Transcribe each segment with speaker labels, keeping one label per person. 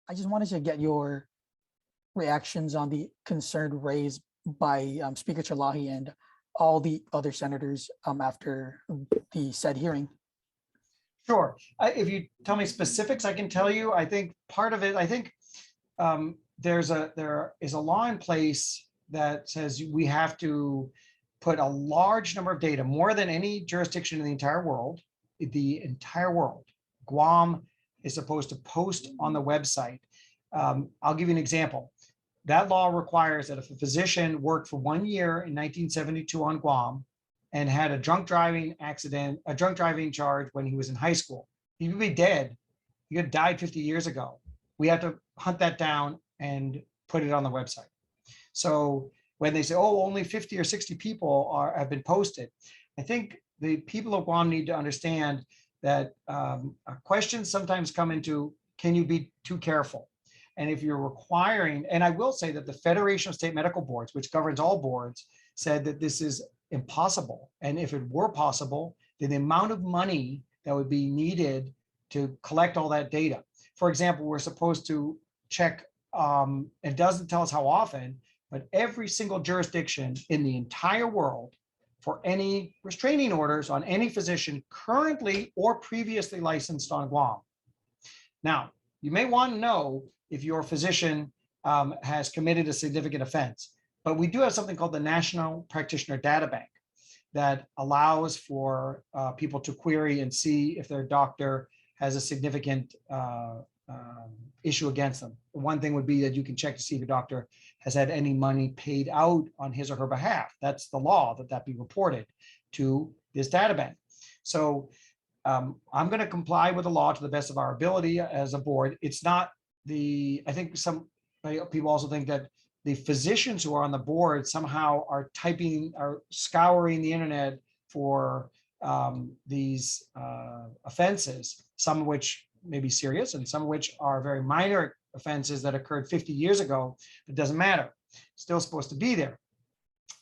Speaker 1: I just wanted to get your reactions on the concern raised by Speaker Chalahi and all the other senators after the said hearing.
Speaker 2: Sure. If you tell me specifics, I can tell you. I think part of it, I think there is a law in place that says we have to put a large number of data, more than any jurisdiction in the entire world. Guam is supposed to post on the website. I'll give you an example. That law requires that if a physician worked for 1 year in 1972 on Guam and had a drunk driving charge when he was in high school, he would be dead. He had died 50 years ago. We have to hunt that down and put it on the website. So when they say, oh, only 50 or 60 people have been posted, I think the people of Guam need to understand that questions sometimes come into, can you be too careful? And if you're requiring, and I will say that the Federation of State Medical Boards, which governs all boards, said that this is impossible. And if it were possible, then the amount of money that would be needed to collect all that data. For example, we're supposed to check, it doesn't tell us how often, but every single jurisdiction in the entire world for any restraining orders on any physician currently or previously licensed on Guam. Now, you may want to know if your physician has committed a significant offense, but we do have something called the National Practitioner Data Bank that allows for people to query and see if their doctor has a significant issue against them. One thing would be that you can check to see if a doctor has had any money paid out on his or her behalf. That's the law, that be reported to this data bank. So I'm going to comply with the law to the best of our ability as a board. It's not I think some people also think that the physicians who are on the board somehow are scouring the internet for these offenses, some of which may be serious and some of which are very minor offenses that occurred 50 years ago. It doesn't matter, still supposed to be there.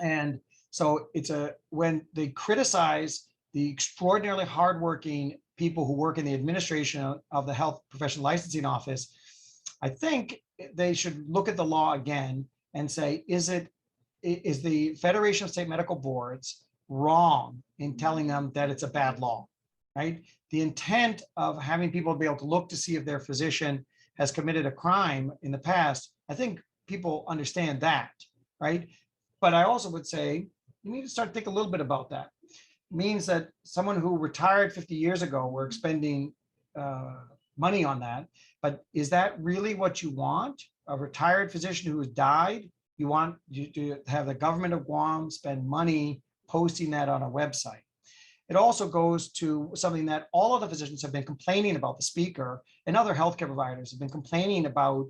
Speaker 2: And so when they criticize the extraordinarily hardworking people who work in the administration of the Health Professional Licensing Office, I think they should look at the law again and say, is the Federation of State Medical Boards wrong in telling them that it's a bad law, right? The intent of having people be able to look to see if their physician has committed a crime in the past, I think people understand that, right? But I also would say, you need to start to think a little bit about that. It means that someone who retired 50 years ago, we're expending money on that, but is that really what you want? A retired physician who has died, you want to have the government of Guam spend money posting that on a website. It also goes to something that all of the physicians have been complaining about, the speaker and other healthcare providers have been complaining about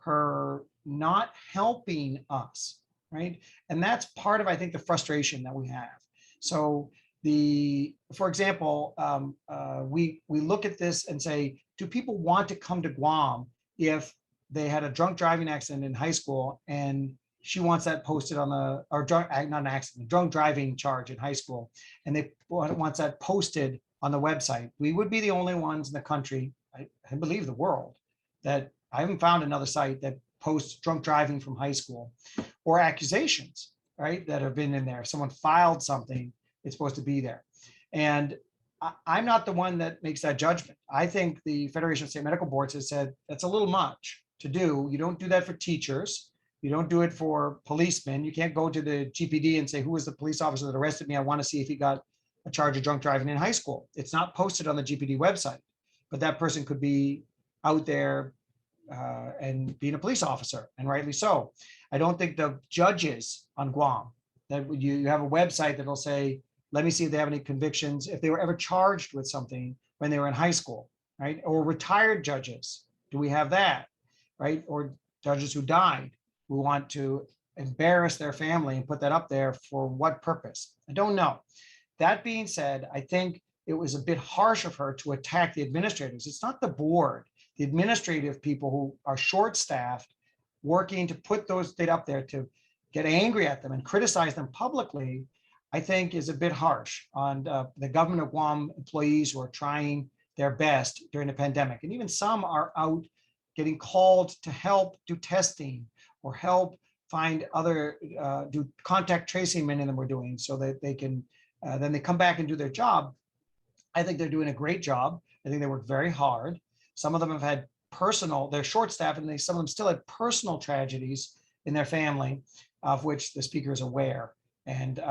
Speaker 2: her not helping us, right? And that's part of, I think, the frustration that we have. So for example, we look at this and say, do people want to come to Guam if they had a drunk driving accident in high school and she wants that posted on not an accident, drunk driving charge in high school, and they wants that posted on the website? We would be the only ones in the country, I believe the world, that I haven't found another site that posts drunk driving from high school or accusations, right, that have been in there. Someone filed something, it's supposed to be there. And I'm not the one that makes that judgment. I think the Federation of State Medical Boards has said that's a little much to do. You don't do that for teachers. You don't do it for policemen. You can't go to the GPD and say, who was the police officer that arrested me? I want to see if he got a charge of drunk driving in high school. It's not posted on the GPD website, but that person could be out there and being a police officer, and rightly so. I don't think the judges on Guam, that you have a website that'll say, let me see if they have any convictions, if they were ever charged with something when they were in high school, right? Or retired judges, do we have that, right? Or judges who died, who want to embarrass their family and put that up there for what purpose? I don't know. That being said, I think it was a bit harsh of her to attack the administrators. It's not the board, the administrative people who are short-staffed working to put those data up there, to get angry at them and criticize them publicly, I think is a bit harsh on the government of Guam employees who are trying their best during the pandemic. And even some are out getting called to help do testing or help find other, do contact tracing many of them are doing so that they can, then they come back and do their job. I think they're doing a great job. I think they work very hard. Some of them have had personal, they're short staffed, and some of them still had personal tragedies in their family, of which the speaker is aware. And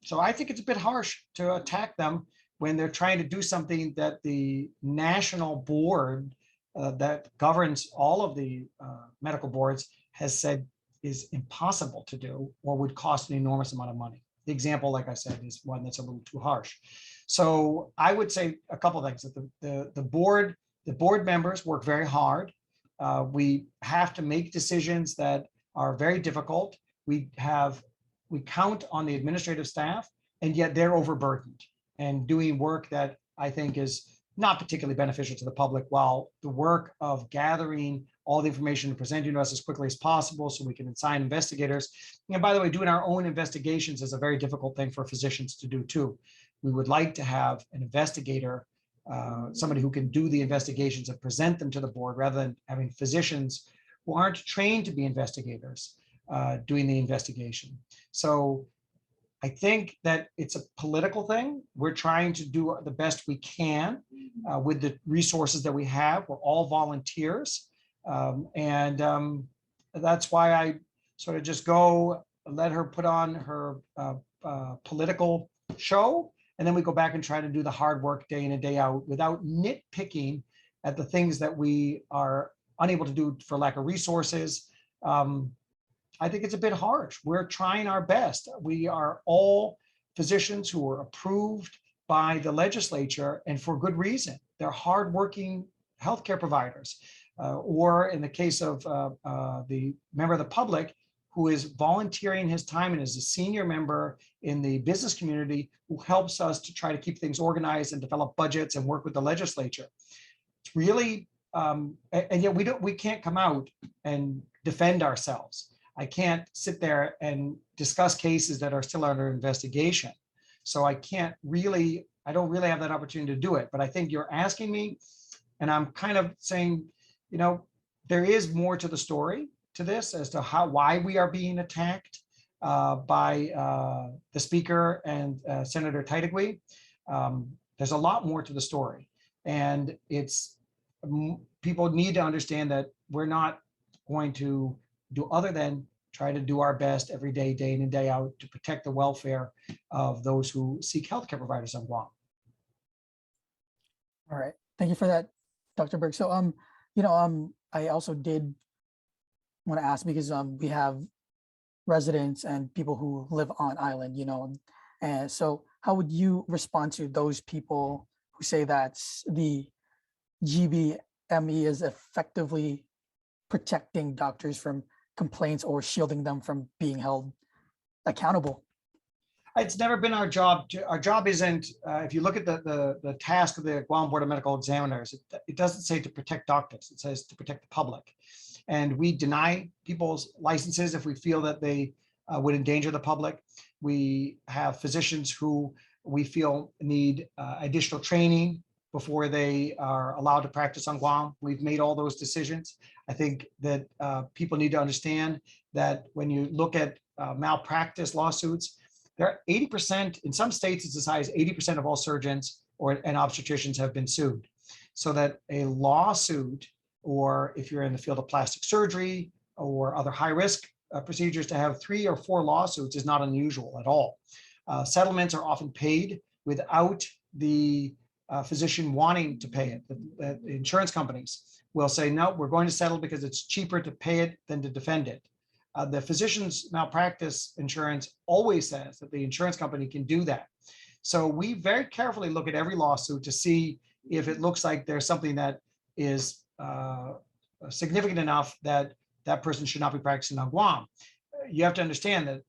Speaker 2: so I think it's a bit harsh to attack them when they're trying to do something that the national board that governs all of the medical boards has said is impossible to do or would cost an enormous amount of money. The example, like I said, is one that's a little too harsh. So I would say a couple of things. That the board members work very hard. We have to make decisions that are very difficult. We count on the administrative staff, and yet they're overburdened and doing work that I think is not particularly beneficial to the public, while the work of gathering all the information and presenting to us as quickly as possible so we can assign investigators. And by the way, doing our own investigations is a very difficult thing for physicians to do too. We would like to have an investigator, somebody who can do the investigations and present them to the board, rather than having physicians who aren't trained to be investigators doing the investigation. So I think that it's a political thing. We're trying to do the best we can with the resources that we have. We're all volunteers. That's why I sort of just go let her put on her political show. And then we go back and try to do the hard work day in and day out without nitpicking at the things that we are unable to do for lack of resources. I think it's a bit harsh. We're trying our best. We are all physicians who are approved by the legislature, and for good reason. They're hardworking healthcare providers. Or in the case of the member of the public who is volunteering his time and is a senior member in the business community who helps us to try to keep things organized and develop budgets and work with the legislature. It's really, and yet we can't come out and defend ourselves. I can't sit there and discuss cases that are still under investigation. So I don't really have that opportunity to do it. But I think you're asking me, and I'm kind of saying, there is more to the story to this as to why we are being attacked by the speaker and Senator Teitigui. There's a lot more to the story. And people need to understand that we're not going to do other than try to do our best every day, day in and day out, to protect the welfare of those who seek healthcare providers on Guam.
Speaker 1: All right, thank you for that, Dr. Berg. So, I also did want to ask, because we have residents and people who live on island, and so how would you respond to those people who say that the GBME is effectively protecting doctors from complaints or shielding them from being held accountable?
Speaker 2: It's never been our job. Our job isn't, if you look at the task of the Guam Board of Medical Examiners, it doesn't say to protect doctors, it says to protect the public. And we deny people's licenses if we feel that they would endanger the public. We have physicians who we feel need additional training before they are allowed to practice on Guam. We've made all those decisions. I think that people need to understand that when you look at malpractice lawsuits, there are 80%, in some states it's as high as 80% of all surgeons and obstetricians have been sued. So that a lawsuit, or if you're in the field of plastic surgery or other high risk procedures, to have 3 or 4 lawsuits is not unusual at all. Settlements are often paid without the physician wanting to pay it. The insurance companies will say, no, we're going to settle because it's cheaper to pay it than to defend it. The physician's malpractice insurance always says that the insurance company can do that. So we very carefully look at every lawsuit to see if it looks like there's something that is significant enough that that person should not be practicing on Guam. You have to understand that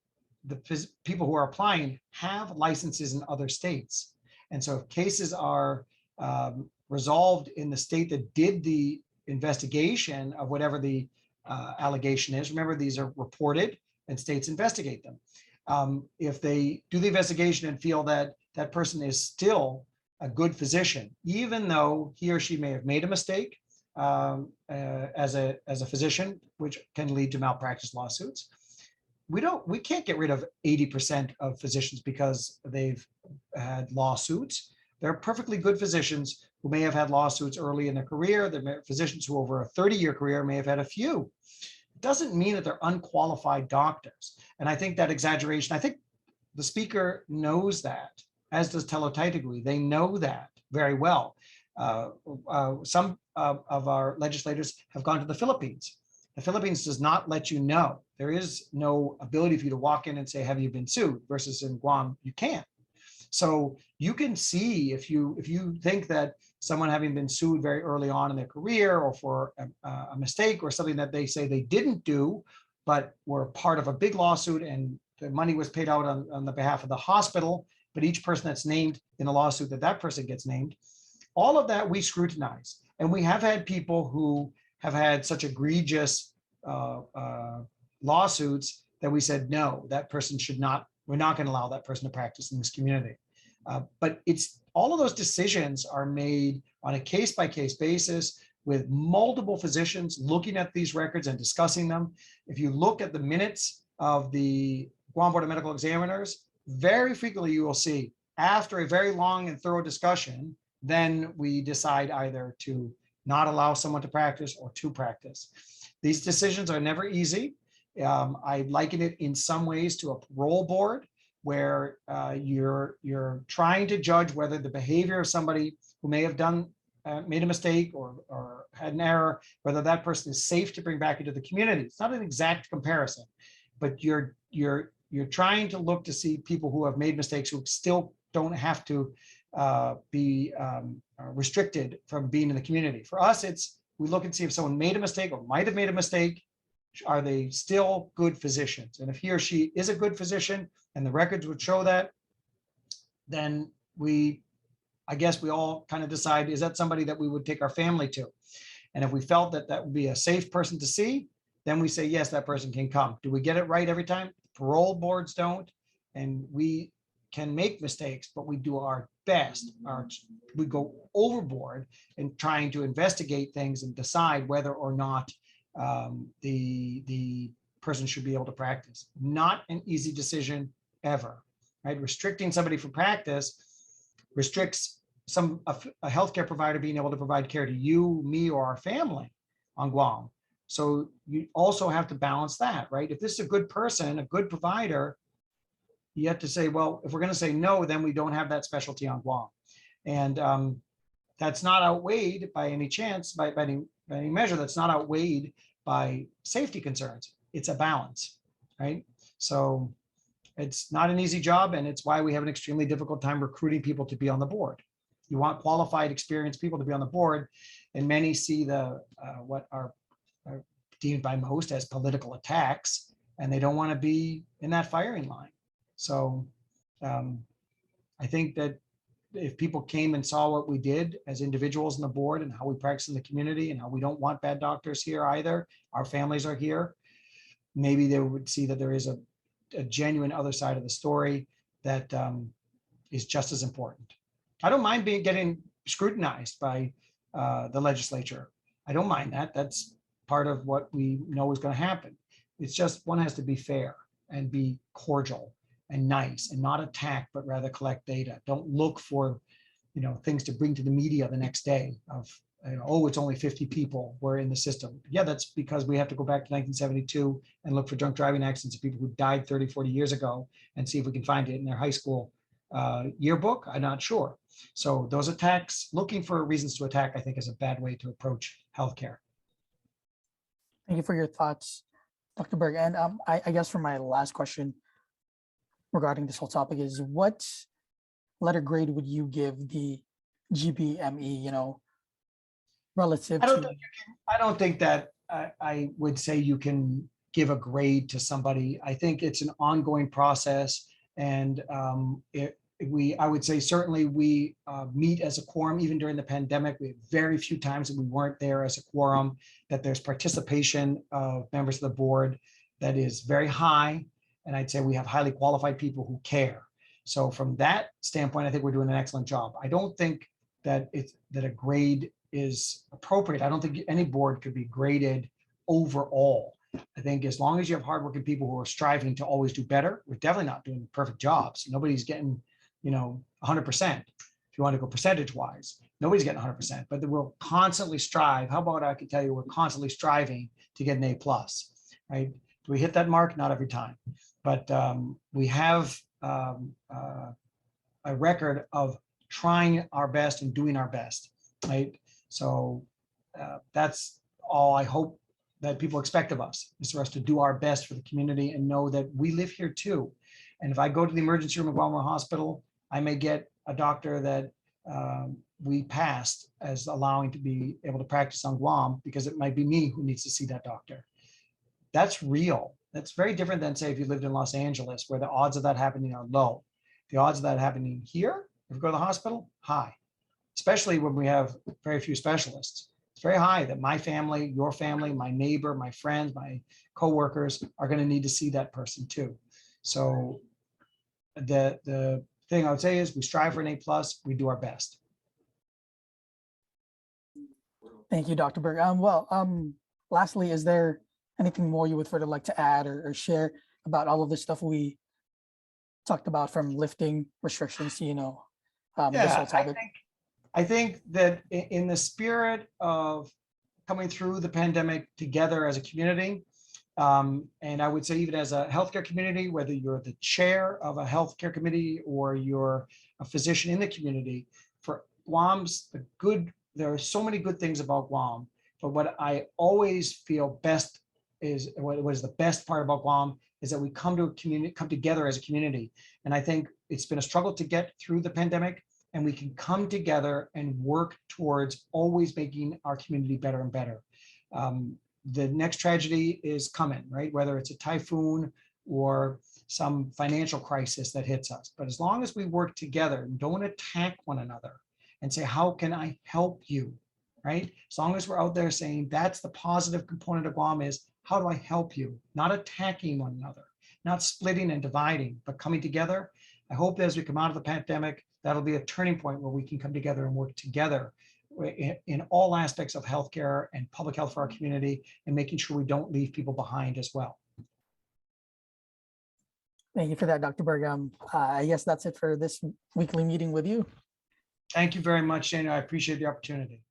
Speaker 2: the people who are applying have licenses in other states. And so if cases are resolved in the state that did the investigation of whatever the allegation is, remember, these are reported and states investigate them. If they do the investigation and feel that that person is still a good physician, even though he or she may have made a mistake, as a physician, which can lead to malpractice lawsuits. We can't get rid of 80% of physicians because they've had lawsuits. There are perfectly good physicians who may have had lawsuits early in their career. There are physicians who over a 30-year career may have had a few. It doesn't mean that they're unqualified doctors. And I think that exaggeration, I think the speaker knows that, as does Telotaitigui. They know that very well. Some of our legislators have gone to the Philippines. The Philippines does not let you know. There is no ability for you to walk in and say, have you been sued? Versus in Guam, you can't. So you can see if you think that someone having been sued very early on in their career or for a mistake or something that they say they didn't do, but were part of a big lawsuit and the money was paid out on the behalf of the hospital, but each person that's named in a lawsuit that person gets named, all of that we scrutinize. And we have had people who have had such egregious lawsuits that we said, no, that person should not, we're not going to allow that person to practice in this community. But it's all of those decisions are made on a case-by-case basis with multiple physicians looking at these records and discussing them. If you look at the minutes of the Guam Board of Medical Examiners, very frequently you will see after a very long and thorough discussion, then we decide either to not allow someone to practice or to practice. These decisions are never easy. I liken it in some ways to a parole board where you're trying to judge whether the behavior of somebody who may have made a mistake or had an error, whether that person is safe to bring back into the community. It's not an exact comparison, but you're trying to look to see people who have made mistakes who still don't have to be restricted from being in the community. For us, we look and see if someone made a mistake or might have made a mistake. Are they still good physicians? And if he or she is a good physician and the records would show that, then I guess we all kind of decide, is that somebody that we would take our family to? And if we felt that that would be a safe person to see, then we say, yes, that person can come. Do we get it right every time? Parole boards don't. And we can make mistakes, but we do our best. We go overboard in trying to investigate things and decide whether or not the person should be able to practice. Not an easy decision ever, right? Restricting somebody from practice restricts a healthcare provider being able to provide care to you, me, or our family on Guam. So you also have to balance that, right? If this is a good person, a good provider, you have to say, well, if we're going to say no, then we don't have that specialty on Guam. And that's not outweighed by any chance, by any measure, that's not outweighed by safety concerns. It's a balance, right? So it's not an easy job, and it's why we have an extremely difficult time recruiting people to be on the board. You want qualified, experienced people to be on the board, and many see what are deemed by most as political attacks, and they don't want to be in that firing line. So I think that if people came and saw what we did as individuals on the board and how we practice in the community and how we don't want bad doctors here either, our families are here, maybe they would see that there is a genuine other side of the story that is just as important. I don't mind getting scrutinized by the legislature. I don't mind that. That's part of what we know is going to happen. It's just one has to be fair and be cordial and nice and not attack, but rather collect data. Don't look for, things to bring to the media the next day of, oh, it's only 50 people were in the system. Yeah, that's because we have to go back to 1972 and look for drunk driving accidents of people who died 30, 40 years ago and see if we can find it in their high school yearbook. I'm not sure. So those attacks, looking for reasons to attack, I think is a bad way to approach healthcare.
Speaker 1: Thank you for your thoughts, Dr. Berg. And I guess for my last question regarding this whole topic is, what letter grade would you give the GBME, relative to?
Speaker 2: I don't think that I would say you can give a grade to somebody. I think it's an ongoing process, and I would say certainly we meet as a quorum. Even during the pandemic, we had very few times that we weren't there as a quorum, that there's participation of members of the board that is very high. And I'd say we have highly qualified people who care. So from that standpoint, I think we're doing an excellent job. I don't think that a grade is appropriate. I don't think any board could be graded overall. I think as long as you have hardworking people who are striving to always do better, we're definitely not doing perfect jobs. Nobody's getting, 100%. If you want to go percentage wise, nobody's getting 100%, but we'll constantly strive. How about I can tell you, we're constantly striving to get an A+, right? Do we hit that mark? Not every time, but we have a record of trying our best and doing our best, right? So that's all I hope that people expect of us, is for us to do our best for the community and know that we live here too. And if I go to the emergency room at Guam Hospital, I may get a doctor that we passed as allowing to be able to practice on Guam, because it might be me who needs to see that doctor. That's real. That's very different than, say, if you lived in Los Angeles, where the odds of that happening are low. The odds of that happening here, if you go to the hospital, high, especially when we have very few specialists. It's very high that my family, your family, my neighbor, my friends, my coworkers are going to need to see that person too. So the thing I would say is we strive for an A+, we do our best.
Speaker 1: Thank you, Dr. Berg. Lastly, is there anything more you would further like to add or share about all of the stuff we talked about, from lifting restrictions to, this whole topic?
Speaker 2: I think that in the spirit of coming through the pandemic together as a community, and I would say even as a healthcare community, whether you're the chair of a healthcare committee or you're a physician in the community, for Guam's there are so many good things about Guam, but what I always feel best is, what is the best part about Guam, is that we come together as a community. And I think it's been a struggle to get through the pandemic, and we can come together and work towards always making our community better and better. The next tragedy is coming, right? Whether it's a typhoon or some financial crisis that hits us. But as long as we work together and don't attack one another and say, how can I help you, right? As long as we're out there saying that's the positive component of Guam, is how do I help you? Not attacking one another, not splitting and dividing, but coming together. I hope that as we come out of the pandemic, that'll be a turning point where we can come together and work together in all aspects of healthcare and public health for our community, and making sure we don't leave people behind as well.
Speaker 1: Thank you for that, Dr. Berg. I guess that's it for this weekly meeting with you.
Speaker 2: Thank you very much, Shane. I appreciate the opportunity.